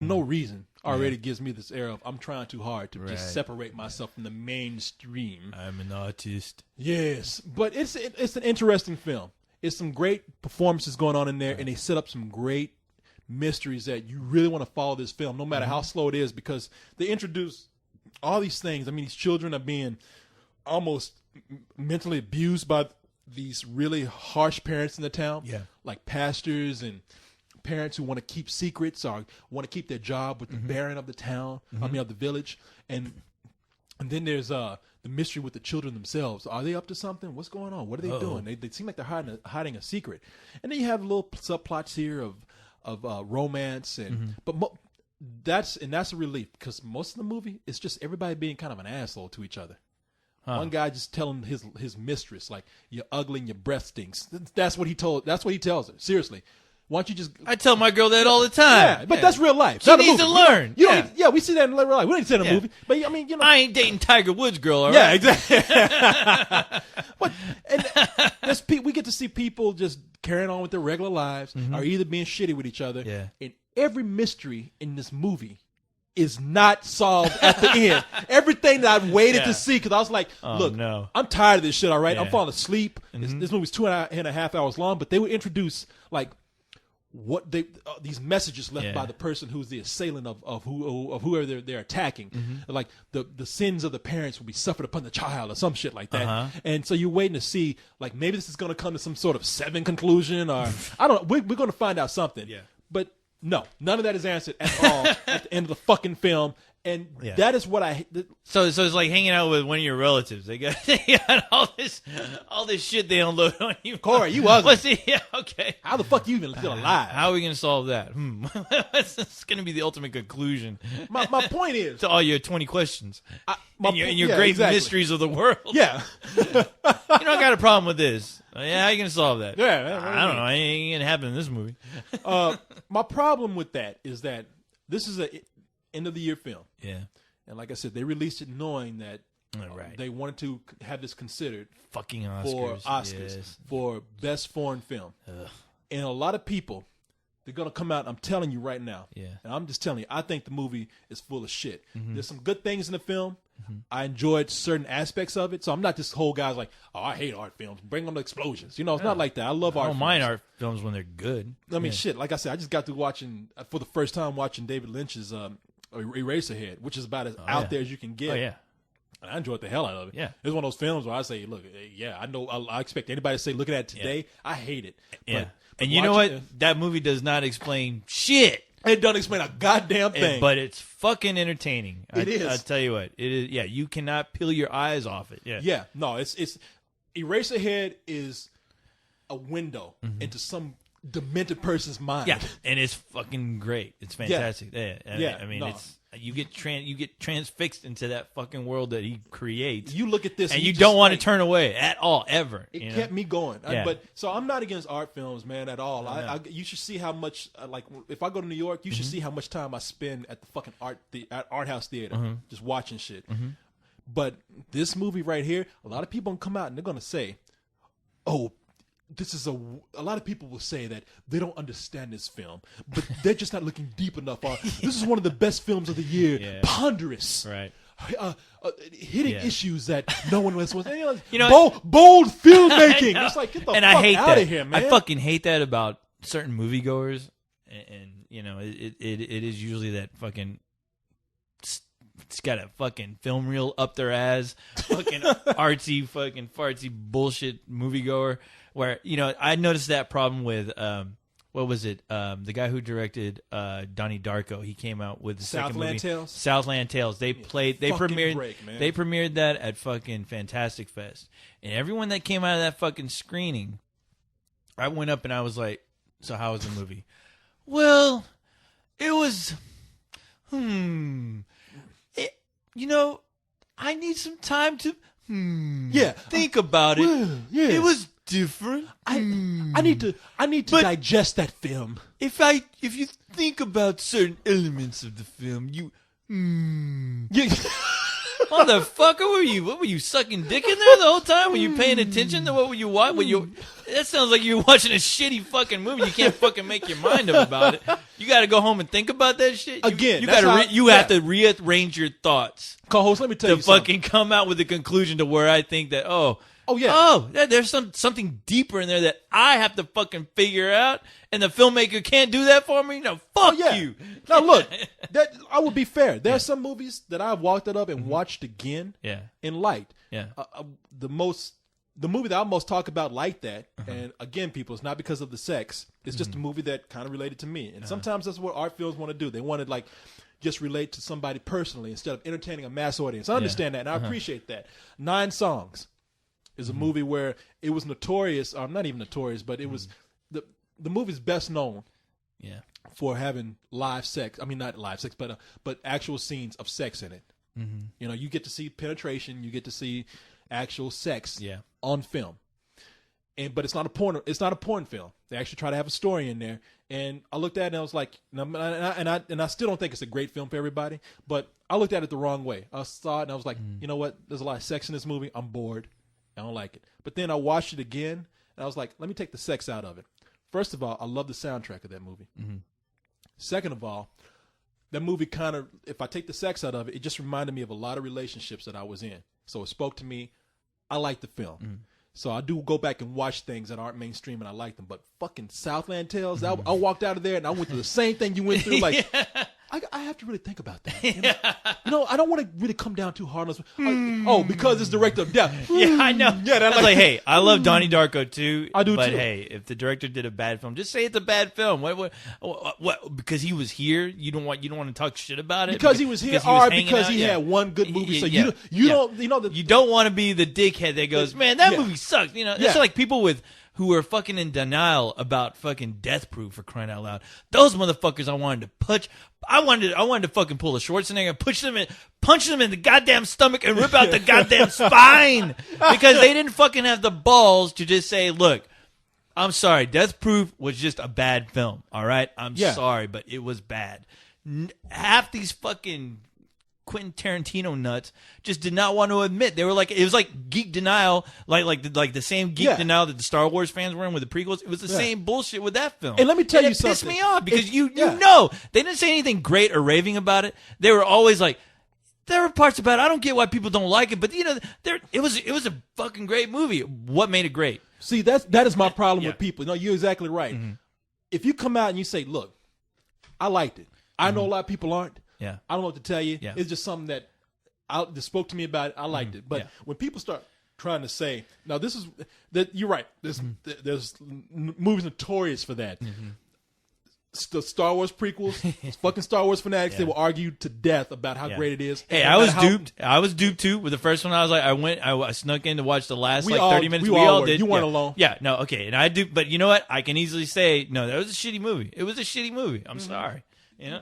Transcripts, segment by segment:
no reason already gives me this air of I'm trying too hard to just separate myself from the mainstream. I'm an artist. Yes, but it's an interesting film. It's some great performances going on in there, and they set up some great mysteries that you really want to follow this film, no matter how slow it is, because they introduce all these things. I mean, these children are being almost mentally abused by these really harsh parents in the town, like pastors and parents who want to keep secrets or want to keep their job with the baron of the town, of the village. And then there's the mystery with the children themselves. Are they up to something? What's going on? What are they doing? They seem like they're hiding a secret. And then you have little subplots here of romance, and that's a relief, because most of the movie is just everybody being kind of an asshole to each other. One guy just telling his mistress, like, you're ugly and your breath stinks. That's what he tells her. Seriously. Why don't you just... I tell my girl that all the time. Yeah, but that's real life. She needs to learn. We see that in real life. We didn't see that in a movie. But I mean, I ain't dating Tiger Woods' girl, all right? Yeah, exactly. We get to see people just carrying on with their regular lives, or either being shitty with each other. Yeah. And every mystery in this movie is not solved at the end. Everything that I've waited to see, because I was like, look, I'm tired of this shit, all right? I'm falling asleep. This movie's 2.5 hours long, but they would introduce, like, what these messages left by the person who's the assailant of whoever they're attacking, like the sins of the parents will be suffered upon the child or some shit like that. And so you're waiting to see, like, maybe this is going to come to some sort of Seven conclusion, or I don't know. We're going to find out something. But no, none of that is answered at all at the end of the fucking film. And that is what So it's like hanging out with one of your relatives. They got all this shit they unload on you. Corey, you ugly. Okay. How the fuck you even still alive? How are we going to solve that? It's going to be the ultimate conclusion. My point is to all your 20 questions and your great mysteries of the world. Yeah. You don't got a problem with this. Yeah, how are you going to solve that? Yeah. I don't know. It ain't going to happen in this movie. My problem with that is that this is a end of the year film. Yeah. And like I said, they released it knowing that they wanted to have this considered fucking Oscars. For Oscars, for best foreign film. And a lot of people, they're going to come out, I'm telling you right now. Yeah. And I'm just telling you, I think the movie is full of shit. There's some good things in the film. I enjoyed certain aspects of it. So I'm not this whole guy's like, oh, I hate art films. Bring them the explosions. You know, it's not like that. I love art films. I don't mind art films when they're good. I mean, shit. Like I said, I just got through for the first time watching David Lynch's Eraserhead, which is about as out there as you can get. Oh, yeah. And I enjoyed the hell out of it. Yeah. It's one of those films where I say, look, I know I expect anybody to say, look at that today. Yeah. I hate it. Yeah. But you know what? That movie does not explain shit. It doesn't explain a goddamn thing. But it's fucking entertaining. It is. I tell you what. It is. Yeah, you cannot peel your eyes off it. Yeah. Yeah. No, it's Eraserhead is a window into some demented person's mind. Yeah, and it's fucking great. It's fantastic. Yeah. I mean, it's you get transfixed into that fucking world that he creates. You look at this and you don't want to turn away at all, ever. It kept me going. So I'm not against art films, man, at all. You should see how much, like, if I go to New York, you should see how much time I spend at the fucking art house theater just watching shit. But this movie right here, a lot of people gonna come out and they're gonna say, "Oh, this is a lot of people will say that they don't understand this film, but they're just not looking deep enough. This is one of the best films of the year. Ponderous, right? Hitting issues that no one else was. Bold filmmaking. It's like, get the fuck out of here, man. I fucking hate that about certain moviegoers, and you know, it is usually that fucking. It's got a fucking film reel up their ass, fucking artsy, fucking fartsy bullshit moviegoer. Where, you know, I noticed that problem with what was it? The guy who directed Donnie Darko. He came out with the second movie, Southland Tales. They premiered that at fucking Fantastic Fest, and everyone that came out of that fucking screening, I went up and I was like, "So how was the movie?" Well, it was, you know, I need some time to think about it. Well, yeah. It was different. I need to digest that film. If you think about certain elements of the film, Motherfucker, what were you sucking dick in there the whole time? Were you paying attention to what were you watching? That sounds like you were watching a shitty fucking movie. You can't fucking make your mind up about it. You got to go home and think about that shit. Again, you have to rearrange your thoughts. Co-host, let me tell you to something. fucking come out with a conclusion to where I think that there's something deeper in there that I have to fucking figure out, and the filmmaker can't do that for me. No, fuck you. Now look, that I would be fair. There are some movies that I've walked it up and watched again. Yeah. In light. Yeah. The movie that I most talk about like that, and again, people, it's not because of the sex. It's just a movie that kind of related to me. And sometimes that's what art films want to do. They want to like just relate to somebody personally instead of entertaining a mass audience. I understand that, and I appreciate that. 9 Songs is a movie where it was notorious, or not even notorious, but it was the movie's best known for having live sex. I mean, not live sex, but actual scenes of sex in it. Mm-hmm. You know, you get to see penetration, you get to see actual sex on film. But it's not a porn film. They actually try to have a story in there. And I looked at it and I was like, and I still don't think it's a great film for everybody, but I looked at it the wrong way. I saw it and I was like, you know what? There's a lot of sex in this movie. I'm bored. I don't like it. But then I watched it again and I was like, let me take the sex out of it. First of all, I love the soundtrack of that movie. Mm-hmm. Second of all, that movie kind of, if I take the sex out of it, it just reminded me of a lot of relationships that I was in. So it spoke to me. I like the film. Mm-hmm. So I do go back and watch things that aren't mainstream and I like them. But fucking Southland Tales, I walked out of there and I went through the same thing you went through. Like, I have to really think about that. You know, I don't want to really come down too hard on this. Because it's director of death. Yeah, I know. Yeah, I was like, hey, I love Donnie Darko too. I do but too. Hey, if the director did a bad film, just say it's a bad film. What? Because he was here, you don't want to talk shit about it because he was here, because he had one good movie. So you don't want to be the dickhead that goes, man, that movie sucks. You know, it's like people who are fucking in denial about fucking Death Proof, for crying out loud. Those motherfuckers I wanted to punch. I wanted to fucking pull a Schwarzenegger, punch them in the goddamn stomach and rip out the goddamn spine because they didn't fucking have the balls to just say, look, I'm sorry, Death Proof was just a bad film, all right? I'm sorry, but it was bad. Half these fucking Quentin Tarantino nuts just did not want to admit. They were like, it was like geek denial, like the same geek denial that the Star Wars fans were in with the prequels. It was the same bullshit with that film. And let me tell you something. It pissed me off because you know they didn't say anything great or raving about it. They were always like, there were parts about it. I don't get why people don't like it, but you know, it was a fucking great movie. What made it great? See, that is my problem with people. No, you're exactly right. Mm-hmm. If you come out and you say, look, I liked it. I know a lot of people aren't. Yeah. I don't know what to tell you. Yeah. It's just something that spoke to me about it. I liked it. But when people start trying to say, now this is that you're right. There's movies notorious for that. Mm-hmm. The Star Wars prequels, fucking Star Wars fanatics, they will argue to death about how great it is. Hey, I was duped. I was duped too with the first one. I was like, I snuck in to watch the last 30 minutes. We all did. You weren't alone. Yeah, no, okay. And I do, but you know what? I can easily say, no, that was a shitty movie. It was a shitty movie. I'm sorry. You know?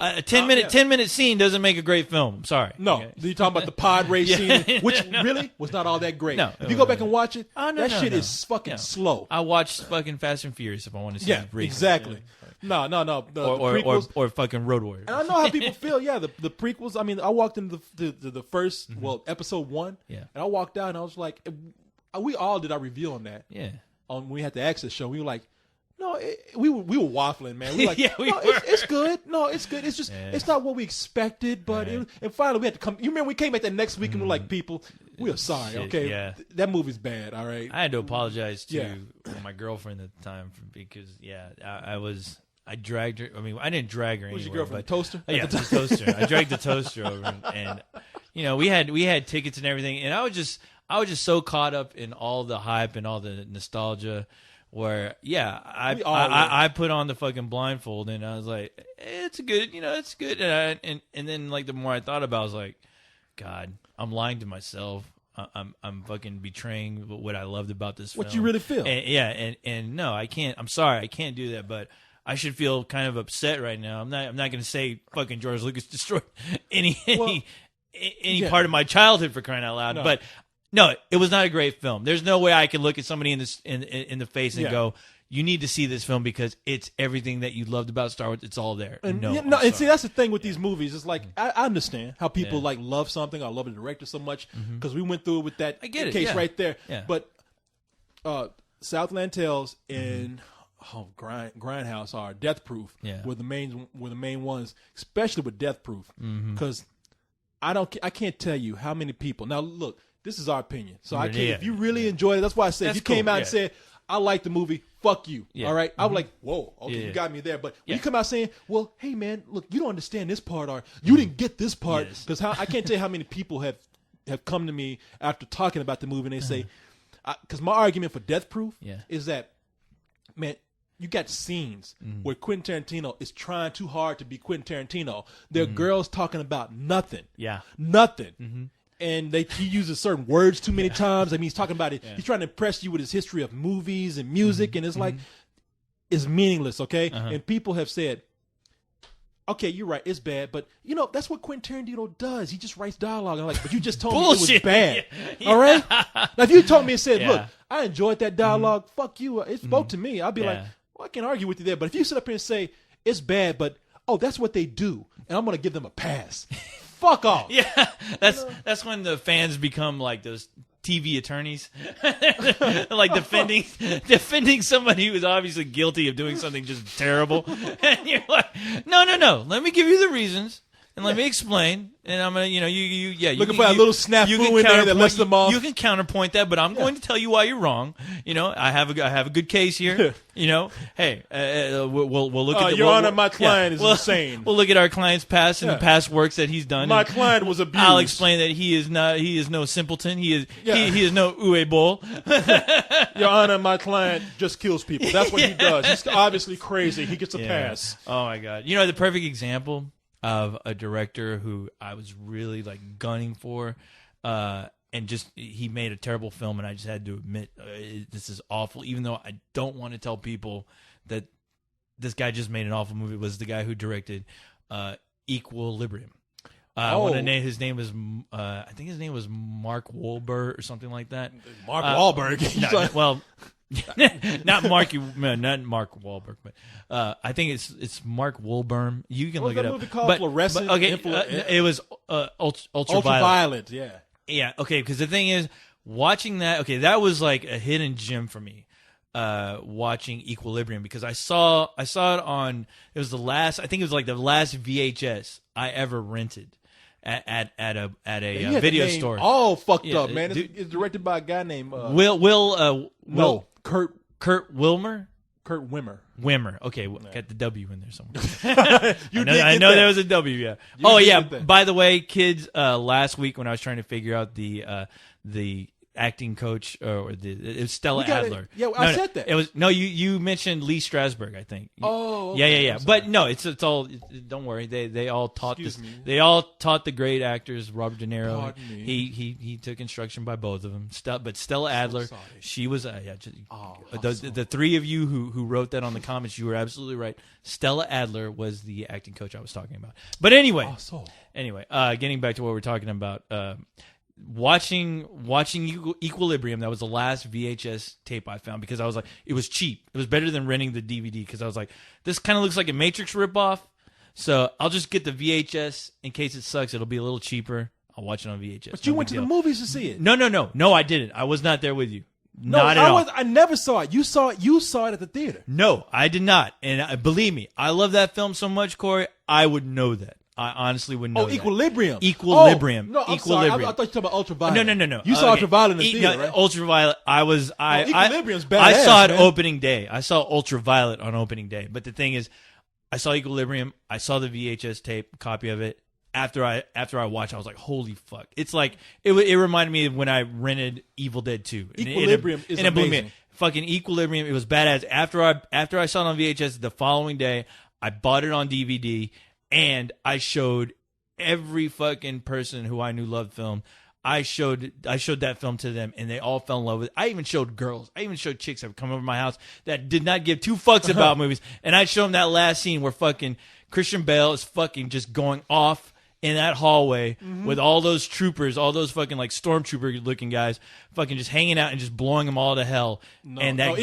A 10-minute scene doesn't make a great film. I'm sorry. No. Okay. You're talking about the pod race scene, which really was not all that great. No. If you go back and watch it, that shit is fucking slow. I watched fucking Fast and Furious if I want to see it briefly. Exactly. No. Or fucking Road Warrior. And I know how people feel. Yeah, the prequels. I mean, I walked into the first, episode 1. Yeah. And I walked out and I was like, we all did our review on that. Yeah. When we had the Access show, we were like, no, we were waffling, man. We were like, we were. It's good. No, it's good. It's just, it's not what we expected, but and finally we had to come. You remember we came back that next week and we're like, people, we are sorry, okay? Yeah. That movie's bad, all right? I had to apologize to my girlfriend at the time because, I dragged her. I mean, I didn't drag her anywhere. Was your girlfriend but, a toaster? Yeah, the toaster. I dragged the toaster over, and you know, we had tickets and everything, and I was just so caught up in all the hype and all the nostalgia. Where I put on the fucking blindfold and I was like, it's good, you know, it's good, and then like the more I thought about it, I was like, God, I'm lying to myself. I'm fucking betraying what I loved about this film. What you really feel? And no, I can't. I'm sorry, I can't do that. But I should feel kind of upset right now. I'm not going to say fucking George Lucas destroyed any part of my childhood, for crying out loud. No. But no, it was not a great film. There's no way I can look at somebody in the face and go, you need to see this film because it's everything that you loved about Star Wars. It's all there. And, no, and see, that's the thing with these movies. It's like I understand how people like love something. I love the director so much because we went through it with that case right there. Yeah. But Southland Tales and Grindhouse are Death Proof. Were the main ones, especially with Death Proof, because I can't tell you how many people. Now look, this is our opinion, so I can't. If you really enjoyed it, that's why I said if you came out and said I like the movie, fuck you. All right, I was like, whoa, okay, you got me there. But when you come out saying, well, hey man, look, you don't understand this part, or you didn't get this part, because I can't tell you how many people have come to me after talking about the movie and they say, because my argument for Death Proof is that, man, you got scenes where Quentin Tarantino is trying too hard to be Quentin Tarantino. There are girls talking about nothing. Nothing. And he uses certain words too many times. I mean, he's talking about it. He's trying to impress you with his history of movies and music, and it's like, it's meaningless, okay? And people have said, okay, you're right, it's bad, but, you know, that's what Quentin Tarantino does. He just writes dialogue. And I'm like, but you just told me it was bad. All right? Now, if you told me and said, look, I enjoyed that dialogue, fuck you, it spoke to me, I'd be like, well, I can argue with you there. But if you sit up here and say, it's bad, but, oh, that's what they do, and I'm going to give them a pass. Fuck off. Yeah, that's when the fans become like those TV attorneys, like defending somebody who is obviously guilty of doing something just terrible. And you're like, no, let me give you the reasons and let me explain. And I'm gonna, you looking for that little snafu in there that lets them off. You can counterpoint that, but I'm going to tell you why you're wrong. You know, I have a good case here. You know, hey, we'll look at Your Honor, my client is insane. We'll look at our client's past and the past works that he's done. My client was abused. I'll explain that he is no simpleton. He is no uwe-bull. Your Honor, my client just kills people. That's what he does. He's obviously crazy. He gets a pass. Oh my God! You know, the perfect example of a director who I was really like gunning for, and just he made a terrible film, and I just had to admit this is awful. Even though I don't want to tell people that this guy just made an awful movie, was the guy who directed Equilibrium. I want to name his name was I think his name was Mark Wahlberg or something like that. Mark Wahlberg. Well. not Mark Wahlberg, but I think it's Mark Wahlberg. You can look it up. Movie called Fluorescent. It was Ultraviolet. Yeah. Okay, because the thing is, watching that. Okay, that was like a hidden gem for me. Watching Equilibrium, because I saw it on. It was the last. I think it was like the last VHS I ever rented. At a video store. All fucked up, man. It's directed by a guy named Kurt Wilmer. Kurt Wimmer. Wimmer. Okay, got the W in there somewhere. I know there was a W. Yeah. By the way, kids, last week when I was trying to figure out the acting coach it was Stella Adler. I said that. It was you mentioned Lee Strasberg, I think. Oh, okay. Yeah. But no, it's all. Don't worry, they all taught this. They all taught the great actors. Robert De Niro. Pardon me. He took instruction by both of them. But Stella Adler, she was the three of you who wrote that on the comments, you were absolutely right. Stella Adler was the acting coach I was talking about. But anyway, getting back to what we're talking about. Watching Equilibrium, that was the last VHS tape I found, because I was like, it was cheap. It was better than renting the DVD, because I was like, this kind of looks like a Matrix ripoff, so I'll just get the VHS in case it sucks. It'll be a little cheaper. I'll watch it on VHS. But you went to the movies to see it. No, I didn't. I was not there with you. Not at all. I never saw it. You saw it at the theater. No, I did not. And believe me, I love that film so much, Corey. I would know that. I honestly wouldn't know. Equilibrium. Equilibrium. No, I'm Equilibrium. sorry. I thought you were talking about Ultraviolet. No. You saw Ultraviolet in the theater, right? Ultraviolet. Equilibrium's badass, I saw it man. opening day. I saw Ultraviolet on opening day. But the thing is, I saw Equilibrium. I saw the VHS tape copy of it. After I watched, I was like, holy fuck! It's like it reminded me of when I rented Evil Dead 2. Equilibrium is amazing. Fucking Equilibrium. It was badass. After I saw it on VHS the following day, I bought it on DVD. And I showed every fucking person who I knew loved film. I showed that film to them, and they all fell in love with it. I even showed girls. I even showed chicks that would come over to my house that did not give two fucks about movies. And I showed them that last scene where fucking Christian Bale is fucking just going off in that hallway with all those troopers, all those fucking like stormtrooper looking guys, fucking just hanging out and just blowing them all to hell. And that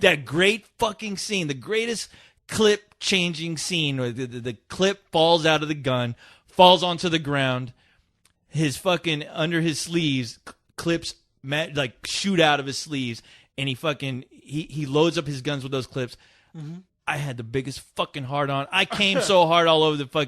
that great fucking scene, the greatest clip changing scene where the clip falls out of the gun, falls onto the ground, his fucking under his sleeves clips like shoot out of his sleeves, and he loads up his guns with those clips. I had the biggest fucking hard on. I came so hard all over the fucking